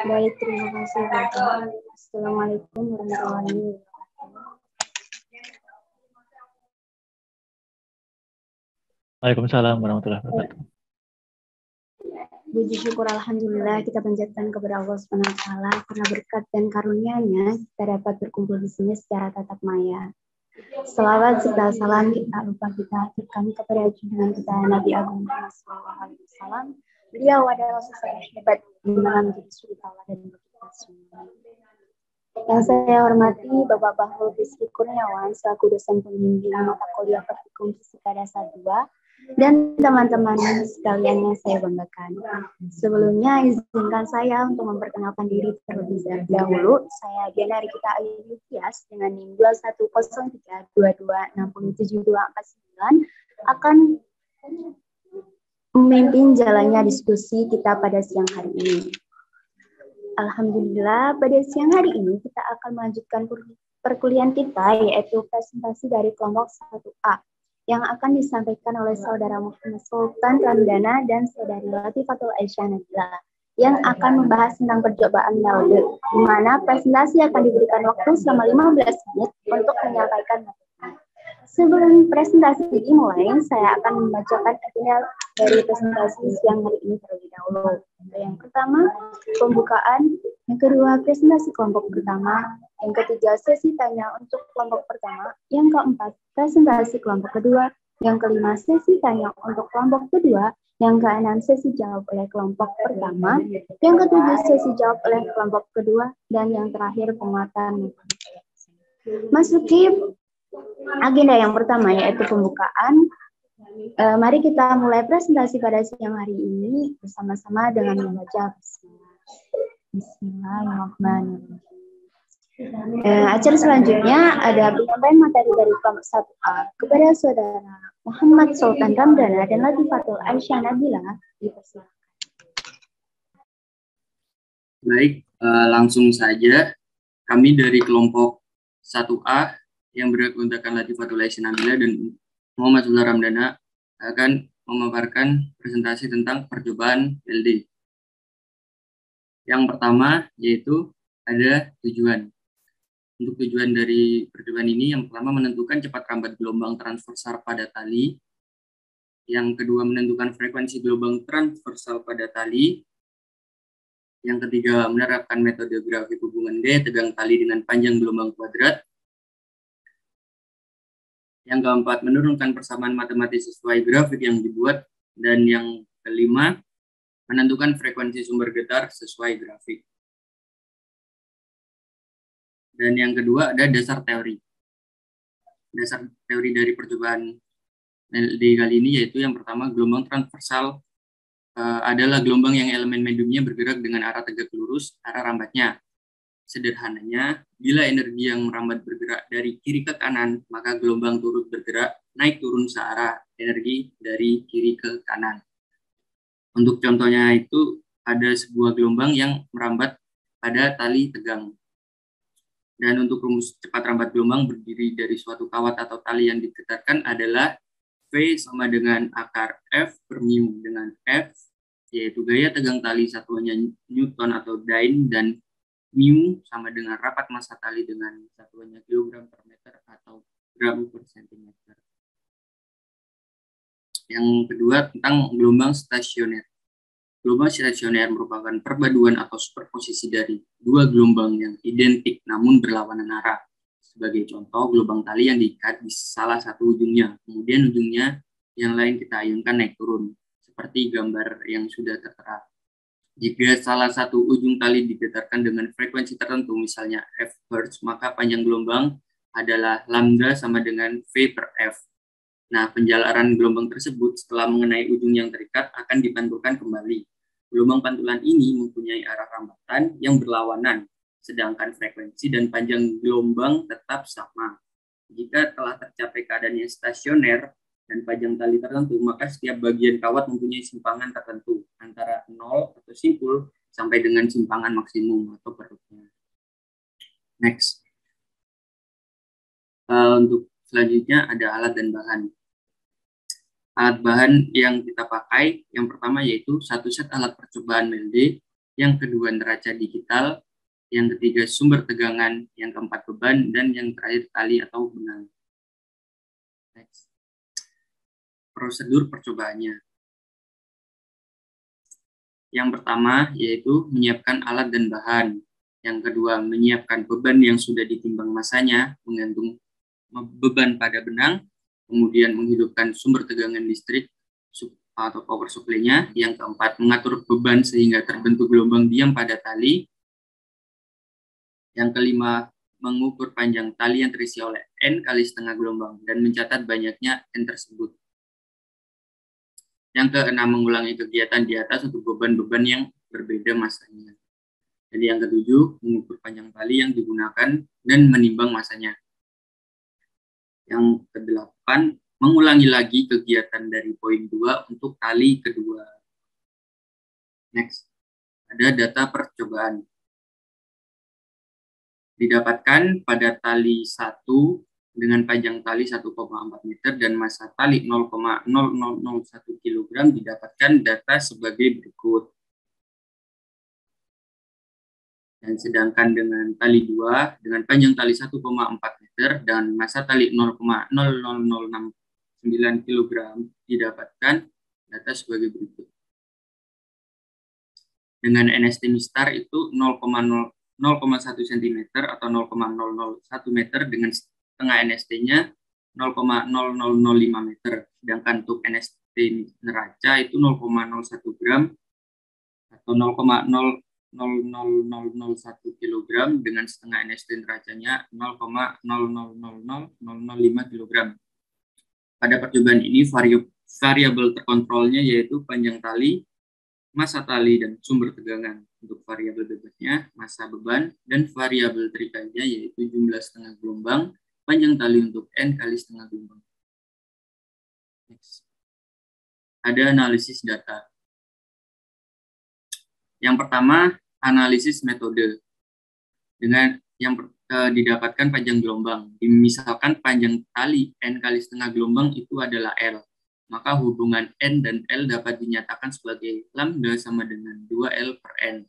Baik, terima kasih Bapak. Assalamualaikum warahmatullahi wabarakatuh. Waalaikumsalam warahmatullahi wabarakatuh. Puji syukur alhamdulillah kita panjatkan kepada Allah Subhanahu wa taala karena berkat dan karunia-Nya kita dapat berkumpul di sini secara tatap maya. Selawat serta salam kita lupa kita aturkan kepada junjungan kita Nabi Agung Muhammad SAW. Beliau adalah sosok yang hebat di mana menjadi suri tauladan bagi kita semua. Yang saya hormati Bapak Bahrul Rizky Kurniawan selaku dosen pembimbing mata kuliah Praktikum Fisika Dasar 2 dan teman-teman sekalian yang saya banggakan. Sebelumnya izinkan saya untuk memperkenalkan diri terlebih dahulu. Saya Diana Rikita Ayu Tias dengan NIM 2103226724 akan memimpin jalannya diskusi kita pada siang hari ini. Alhamdulillah, pada siang hari ini kita akan melanjutkan perkuliahan kita, yaitu presentasi dari kelompok 1A, yang akan disampaikan oleh Saudara Muhammad Sultan Ramdana dan Saudari Latifatul Aisyah Nabila, yang akan membahas tentang percobaan metode, di mana presentasi akan diberikan waktu selama 15 menit untuk menyampaikan materi. Sebelum presentasi dimulai, saya akan membacakan agenda dari presentasi siang hari ini terlebih dahulu. Yang pertama, pembukaan. Yang kedua, presentasi kelompok pertama. Yang ketiga, sesi tanya untuk kelompok pertama. Yang keempat, presentasi kelompok kedua. Yang kelima, sesi tanya untuk kelompok kedua. Yang keenam, sesi jawab oleh kelompok pertama. Yang ketujuh, sesi jawab oleh kelompok kedua. Dan yang terakhir, penguatan. Masuki agenda yang pertama, yaitu pembukaan. Mari kita mulai presentasi pada siang hari ini bersama-sama dengan membaca Bismillahirrahmanirrahim. Acara selanjutnya ada penyampaian materi dari kelompok 1A kepada Saudara Muhammad Sultan Ramdana dan Latifatul Aisyah Nabila. Dipersilakan. Baik, langsung saja kami dari kelompok 1A yang beranggotakan Latifatul Aisyah Nabila dan Muhammad Sultan Ramdana akan memaparkan presentasi tentang percobaan LD. Yang pertama yaitu ada tujuan. Untuk tujuan dari percobaan ini, yang pertama menentukan cepat rambat gelombang transversal pada tali. Yang kedua menentukan frekuensi gelombang transversal pada tali. Yang ketiga menerapkan metode grafik hubungan D tegang tali dengan panjang gelombang kuadrat. Yang keempat, menurunkan persamaan matematis sesuai grafik yang dibuat. Dan yang kelima, menentukan frekuensi sumber getar sesuai grafik. Dan yang kedua ada dasar teori. Dasar teori dari percobaan LD kali ini yaitu yang pertama, gelombang transversal adalah gelombang yang elemen mediumnya bergerak dengan arah tegak lurus, arah rambatnya. Sederhananya, bila energi yang merambat bergerak dari kiri ke kanan, maka gelombang turut bergerak naik turun searah energi dari kiri ke kanan. Untuk contohnya itu ada sebuah gelombang yang merambat pada tali tegang. Dan untuk rumus cepat rambat gelombang berdiri dari suatu kawat atau tali yang digetarkan adalah V sama dengan akar F per mu dengan F, yaitu gaya tegang tali satuannya Newton atau Dyne, dan mu sama dengan rapat massa tali dengan satuannya kilogram per meter atau gram per sentimeter. Yang kedua tentang gelombang stasioner. Gelombang stasioner merupakan perpaduan atau superposisi dari dua gelombang yang identik namun berlawanan arah. Sebagai contoh, gelombang tali yang diikat di salah satu ujungnya, kemudian ujungnya yang lain kita ayunkan naik turun, seperti gambar yang sudah tertera. Jika salah satu ujung tali digetarkan dengan frekuensi tertentu, misalnya F Hz, maka panjang gelombang adalah lambda sama dengan V per F. Nah, penjalaran gelombang tersebut setelah mengenai ujung yang terikat akan dipantulkan kembali. Gelombang pantulan ini mempunyai arah rambatan yang berlawanan, sedangkan frekuensi dan panjang gelombang tetap sama. Jika telah tercapai keadaan yang stasioner dan panjang tali tertentu, maka setiap bagian kawat mempunyai simpangan tertentu antara 0 atau simpul sampai dengan simpangan maksimum atau perutnya. Next. Untuk selanjutnya ada alat dan bahan. Alat bahan yang kita pakai, yang pertama yaitu satu set alat percobaan melde, yang kedua neraca digital, yang ketiga sumber tegangan, yang keempat beban, dan yang terakhir tali atau benang. Next. Prosedur percobaannya. Yang pertama yaitu menyiapkan alat dan bahan. Yang kedua menyiapkan beban yang sudah ditimbang masanya, menggantung beban pada benang, kemudian menghidupkan sumber tegangan listrik atau power supply-nya. Yang keempat, mengatur beban sehingga terbentuk gelombang diam pada tali. Yang kelima, mengukur panjang tali yang terisi oleh N kali setengah gelombang dan mencatat banyaknya N tersebut. Yang keenam, mengulangi kegiatan di atas untuk beban-beban yang berbeda masanya. Jadi yang ketujuh, mengukur panjang tali yang digunakan dan menimbang masanya. Yang kedelapan, mengulangi lagi kegiatan dari poin 2 untuk tali kedua. Next, ada data percobaan. Didapatkan pada tali 1 dengan panjang tali 1,4 meter dan massa tali 0,0001 kg, didapatkan data sebagai berikut. Dan sedangkan dengan tali 2 dengan panjang tali 1,4 meter dan massa tali 0,00069 kg, didapatkan data sebagai berikut. Dengan NST MISTAR itu 0,1 cm atau 0,001 meter dengan setengah NST-nya 0,0005 meter. Sedangkan untuk NST neraca itu 0,01 gram atau 0,00001 kg dengan setengah NST neracanya 0,0000005 kg. Pada percobaan ini variabel terkontrolnya yaitu panjang tali, massa tali, dan sumber tegangan. Untuk variabel bebasnya massa beban, dan variabel terikainya yaitu jumlah setengah gelombang, panjang tali untuk N kali setengah gelombang. Next. Ada analisis data. Yang pertama, analisis metode. Dengan yang didapatkan panjang gelombang. Misalkan panjang tali N kali setengah gelombang itu adalah L. Maka hubungan N dan L dapat dinyatakan sebagai lambda sama dengan 2L per N.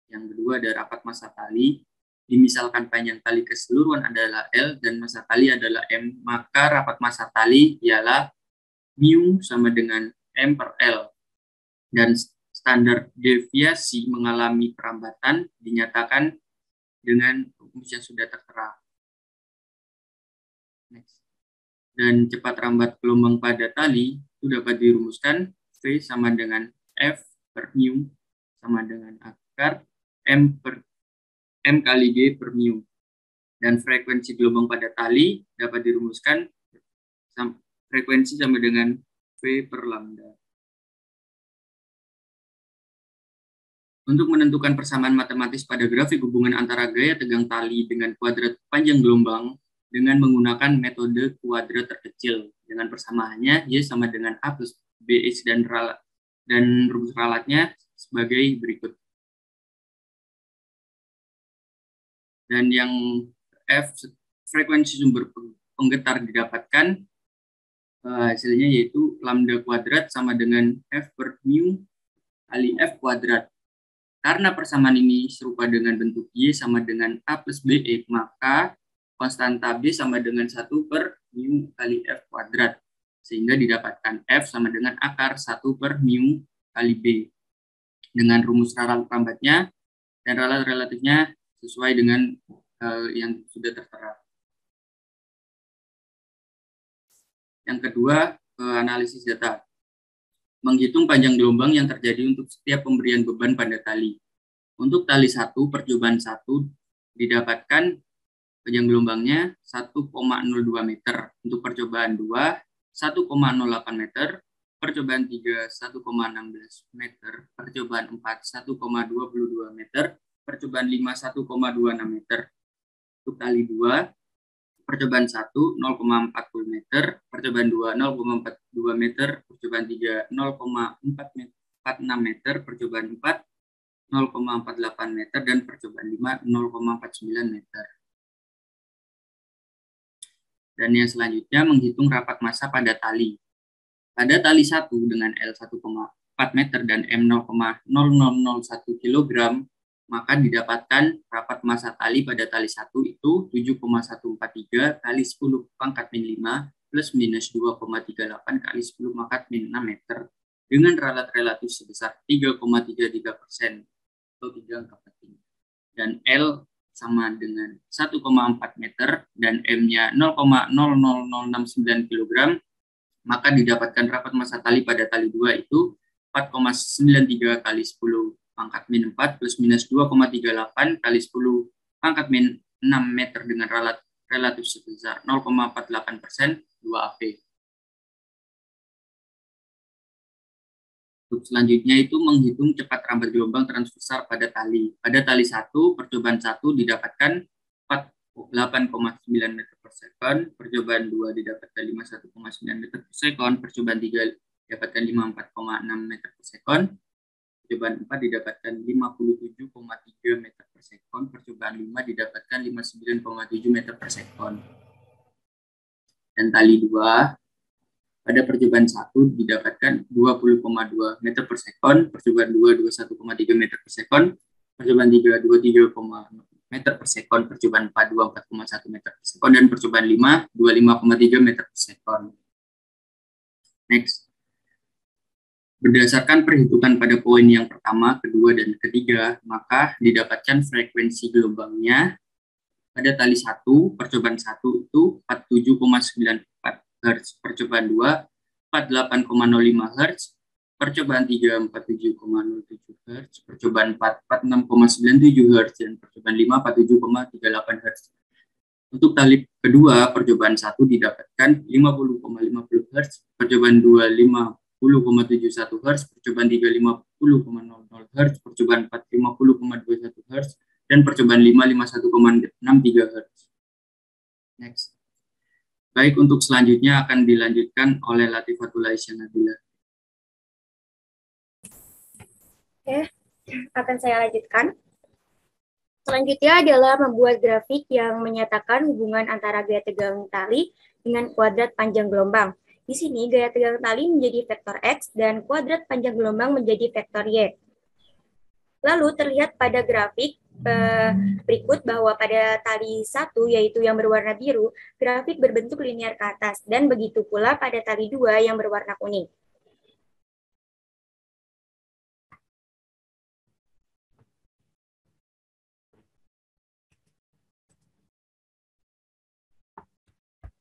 Yang kedua ada rapat massa tali. Misalkan panjang tali keseluruhan adalah L dan massa tali adalah M, maka rapat massa tali ialah mu sama dengan M per L. Dan standar deviasi mengalami perambatan dinyatakan dengan rumus yang sudah tertera. Next. Dan cepat rambat gelombang pada tali itu dapat dirumuskan V sama dengan F per mu sama dengan akar M kali G per mu. Dan frekuensi gelombang pada tali dapat dirumuskan frekuensi sama dengan V per lambda. Untuk menentukan persamaan matematis pada grafik hubungan antara gaya tegang tali dengan kuadrat panjang gelombang dengan menggunakan metode kuadrat terkecil. Dengan persamaannya, Y sama dengan A plus BX dan rumus ralatnya sebagai berikut. Dan yang F, frekuensi sumber penggetar didapatkan, hasilnya yaitu lambda kuadrat sama dengan F per mu kali F kuadrat. Karena persamaan ini serupa dengan bentuk Y sama dengan A plus BX, maka konstanta B sama dengan 1 per mu kali F kuadrat. Sehingga didapatkan F sama dengan akar 1 per mu kali B. Dengan rumus ralat rambatnya dan ralat relatifnya sesuai dengan yang sudah tertera. Yang kedua, analisis data. Menghitung panjang gelombang yang terjadi untuk setiap pemberian beban pada tali. Untuk tali 1, percobaan 1 didapatkan panjang gelombangnya 1,02 meter. Untuk percobaan 2, 1,08 meter. Percobaan 3, 1,16 meter. Percobaan 4, 1,22 meter. Percobaan 5, 1,26 meter. Untuk tali 2, percobaan 1, 0,40 meter, percobaan 2, 0,42 meter, percobaan 3, 0,46 meter, percobaan 4, 0,48 meter, dan percobaan 5, 0,49 meter. Dan yang selanjutnya, menghitung rapat massa pada tali. Pada tali 1 dengan L 1,4 meter dan M 0,0001 kg, maka didapatkan rapat massa tali pada tali 1 itu 7,143 kali 10 pangkat min 5 plus minus 2,38 kali 10 pangkat min 6 meter dengan ralat relatif sebesar 3,33% atau 3 angka penting. Dan L sama dengan 1,4 meter dan M-nya 0,00069 kg, maka didapatkan rapat massa tali pada tali 2 itu 4,93 kali 10 pangkat min 4 plus minus 2,38 kali 10 pangkat min 6 meter dengan ralat relatif sebesar 0,48%, 2AP. Untuk selanjutnya itu menghitung cepat rambat gelombang transversal pada tali. Pada tali 1, percobaan 1 didapatkan 48,9 meter per sekon, percobaan 2 didapatkan 51,9 meter per sekon, percobaan 3 didapatkan 54,6 meter per sekon, percobaan 4 didapatkan 57,3 meter per sekon, percobaan 5 didapatkan 59,7 meter per sekon. Dan tali 2, pada percobaan 1 didapatkan 20,2 meter per sekon, percobaan 2 21,3 meter per sekon, percobaan 3 23 meter per sekon, percobaan 4 24,1 meter per sekon, dan percobaan 5 25,3 meter per sekon. Next. Berdasarkan perhitungan pada poin yang pertama, kedua, dan ketiga, maka didapatkan frekuensi gelombangnya pada tali 1, percobaan 1 itu 47,94 Hz, percobaan 2 48,05 Hz, percobaan 3 47,07 Hz, percobaan 4 46,97 Hz, dan percobaan 5 47,38 Hz. Untuk tali kedua, percobaan 1 didapatkan 50,50 Hz, percobaan 2 50,71 Hz, percobaan 3 50,00 Hz, percobaan 4 50,21 Hz, dan percobaan 5 51,63 Hz. Next. Baik, untuk selanjutnya akan dilanjutkan oleh Latifatul Aisyah Nabila. Oke, akan saya lanjutkan. Selanjutnya adalah membuat grafik yang menyatakan hubungan antara gaya tegang tali dengan kuadrat panjang gelombang. Di sini gaya tegang tali menjadi vektor X dan kuadrat panjang gelombang menjadi vektor Y. Lalu terlihat pada grafik berikut bahwa pada tali 1, yaitu yang berwarna biru, grafik berbentuk linear ke atas, dan begitu pula pada tali 2 yang berwarna kuning.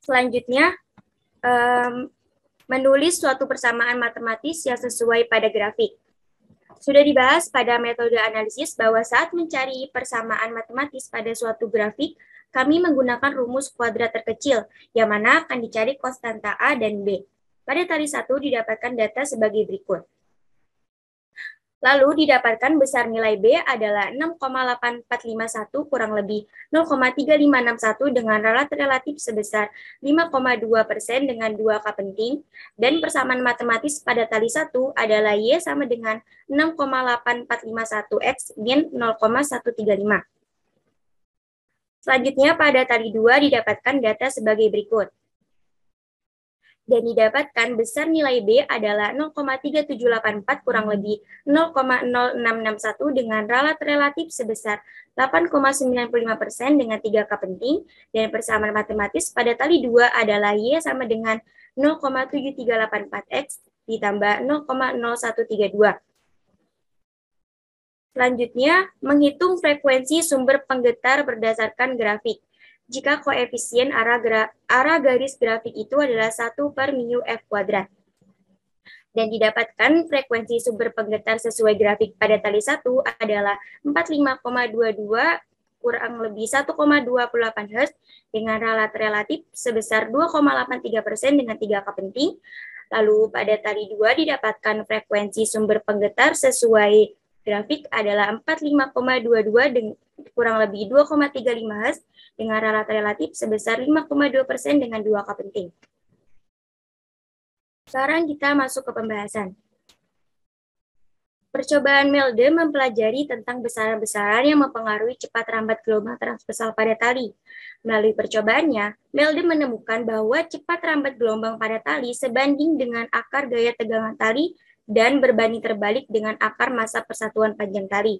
Selanjutnya, menulis suatu persamaan matematis yang sesuai pada grafik. Sudah dibahas pada metode analisis bahwa saat mencari persamaan matematis pada suatu grafik, kami menggunakan rumus kuadrat terkecil, yang mana akan dicari konstanta A dan B. Pada tali 1 didapatkan data sebagai berikut. Lalu didapatkan besar nilai B adalah 6,8451 kurang lebih 0,3561 dengan ralat relatif sebesar 5,2% dengan 2 angka penting, dan persamaan matematis pada tali 1 adalah Y sama dengan 6,8451X min 0,135. Selanjutnya pada tali 2 didapatkan data sebagai berikut. Dan didapatkan besar nilai B adalah 0,3784 kurang lebih 0,0661 dengan ralat relatif sebesar 8,95% dengan 3 angka penting, dan persamaan matematis pada tali 2 adalah Y sama dengan 0,7384X ditambah 0,0132. Selanjutnya, menghitung frekuensi sumber penggetar berdasarkan grafik. Jika koefisien arah garis grafik itu adalah 1/μf². Dan didapatkan frekuensi sumber penggetar sesuai grafik pada tali 1 adalah 45,22 kurang lebih 1,28 Hz dengan ralat relatif sebesar 2,83% dengan 3 angka penting. Lalu pada tali 2 didapatkan frekuensi sumber penggetar sesuai grafik adalah 45,22 kurang lebih 2,35 Hz dengan ralat relatif sebesar 5,2% dengan 2 angka penting. Sekarang kita masuk ke pembahasan. Percobaan Melde mempelajari tentang besaran-besaran yang mempengaruhi cepat rambat gelombang transversal pada tali. Melalui percobaannya, Melde menemukan bahwa cepat rambat gelombang pada tali sebanding dengan akar gaya tegangan tali dan berbanding terbalik dengan akar massa persatuan panjang tali.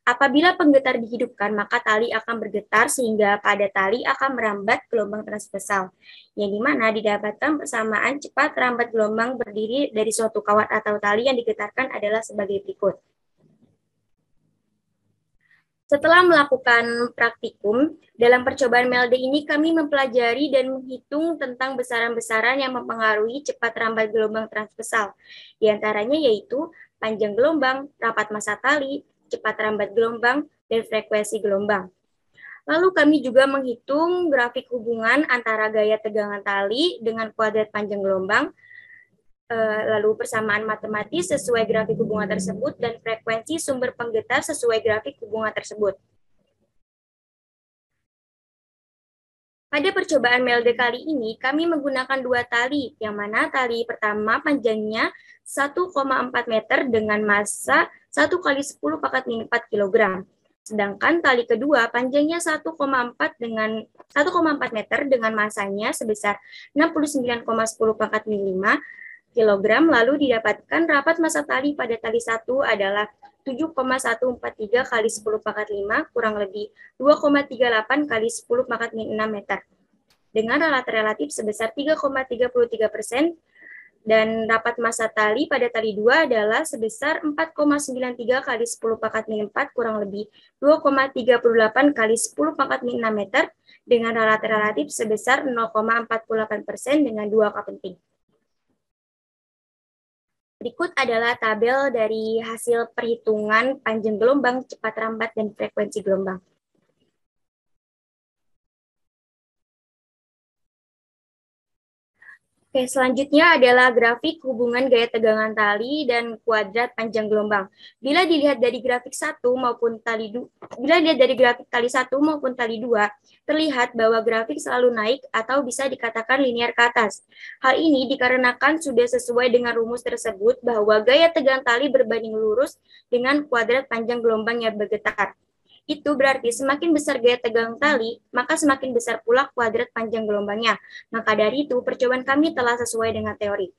Apabila penggetar dihidupkan, maka tali akan bergetar sehingga pada tali akan merambat gelombang transversal, yang dimana didapatkan persamaan cepat rambat gelombang berdiri dari suatu kawat atau tali yang digetarkan adalah sebagai berikut. Setelah melakukan praktikum, dalam percobaan Melde ini kami mempelajari dan menghitung tentang besaran-besaran yang mempengaruhi cepat rambat gelombang transversal. Di antaranya yaitu panjang gelombang, rapat massa tali, cepat rambat gelombang, dan frekuensi gelombang. Lalu kami juga menghitung grafik hubungan antara gaya tegangan tali dengan kuadrat panjang gelombang, lalu persamaan matematis sesuai grafik hubungan tersebut, dan frekuensi sumber penggetar sesuai grafik hubungan tersebut. Pada percobaan Melde kali ini, kami menggunakan dua tali, yang mana tali pertama panjangnya 1,4 meter dengan massa 1 kali 10 pangkat min 4 kg. Sedangkan tali kedua panjangnya 1,4 meter dengan masanya sebesar 69,10 pangkat min 5 kg, lalu didapatkan rapat massa tali pada tali 1 adalah 7,143 kali 10 pangkat 5 kurang lebih 2,38 kali 10 pangkat min 6 meter. Dengan relatif sebesar 3,33%, dan rapat massa tali pada tali 2 adalah sebesar 4,93 kali 10 pangkat min 4 kurang lebih 2,38 kali 10 pangkat min 6 meter dengan relatif sebesar 0,48% dengan 2 K penting. Berikut adalah tabel dari hasil perhitungan panjang gelombang, cepat rambat, dan frekuensi gelombang. Oke, selanjutnya adalah grafik hubungan gaya tegangan tali dan kuadrat panjang gelombang. Bila dilihat dari grafik tali 1 maupun tali 2, terlihat bahwa grafik selalu naik atau bisa dikatakan linear ke atas. Hal ini dikarenakan sudah sesuai dengan rumus tersebut bahwa gaya tegangan tali berbanding lurus dengan kuadrat panjang gelombang yang bergetar. Itu berarti semakin besar gaya tegangan tali, maka semakin besar pula kuadrat panjang gelombangnya. Maka dari itu, percobaan kami telah sesuai dengan teori.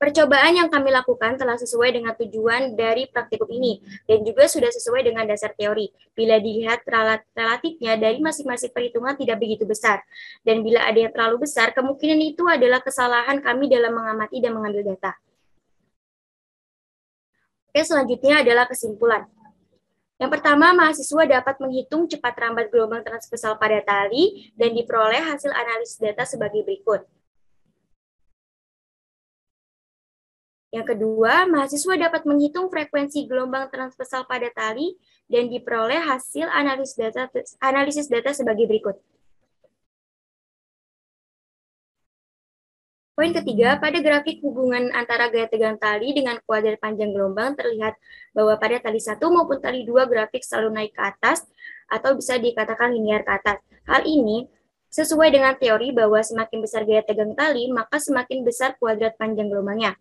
Percobaan yang kami lakukan telah sesuai dengan tujuan dari praktikum ini, dan juga sudah sesuai dengan dasar teori. Bila dilihat relatifnya dari masing-masing perhitungan tidak begitu besar. Dan bila ada yang terlalu besar, kemungkinan itu adalah kesalahan kami dalam mengamati dan mengambil data. Oke, selanjutnya adalah kesimpulan. Yang pertama, mahasiswa dapat menghitung cepat rambat gelombang transversal pada tali dan diperoleh hasil analisis data sebagai berikut. Yang kedua, mahasiswa dapat menghitung frekuensi gelombang transversal pada tali dan diperoleh hasil analisis data sebagai berikut. Poin ketiga, pada grafik hubungan antara gaya tegangan tali dengan kuadrat panjang gelombang terlihat bahwa pada tali 1 maupun tali 2 grafik selalu naik ke atas atau bisa dikatakan linear ke atas. Hal ini sesuai dengan teori bahwa semakin besar gaya tegangan tali, maka semakin besar kuadrat panjang gelombangnya.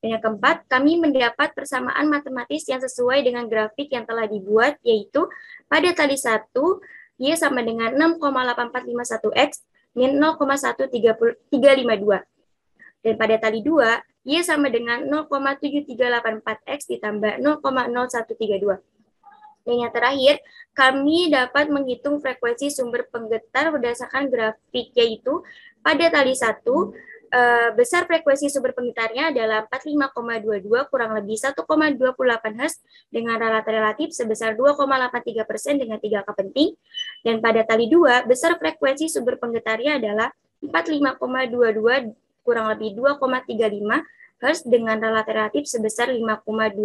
Dan yang keempat, kami mendapat persamaan matematis yang sesuai dengan grafik yang telah dibuat, yaitu pada tali 1, Y sama dengan 6,8451X min 0,1352. Dan pada tali 2, Y sama dengan 0,7384X ditambah 0,0132. Dan yang terakhir, kami dapat menghitung frekuensi sumber penggetar berdasarkan grafik, yaitu pada tali 1, besar frekuensi sumber penggetarnya adalah 45,22 kurang lebih 1,28 Hz dengan relatif sebesar 2,83% dengan 3 K penting. Dan pada tali 2, besar frekuensi sumber penggetarnya adalah 45,22 kurang lebih 2,35 Hz dengan relatif sebesar 5,2%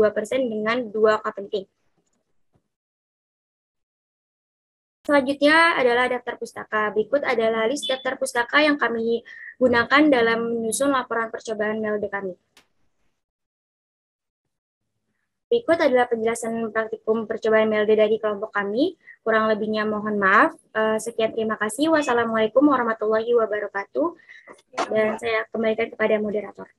dengan 2 K penting. Selanjutnya adalah daftar pustaka. Berikut adalah list daftar pustaka yang kami gunakan dalam menyusun laporan percobaan Melde kami. Berikut adalah penjelasan praktikum percobaan Melde dari kelompok kami. Kurang lebihnya mohon maaf. Sekian, terima kasih. Wassalamualaikum warahmatullahi wabarakatuh. Dan saya kembalikan kepada moderator.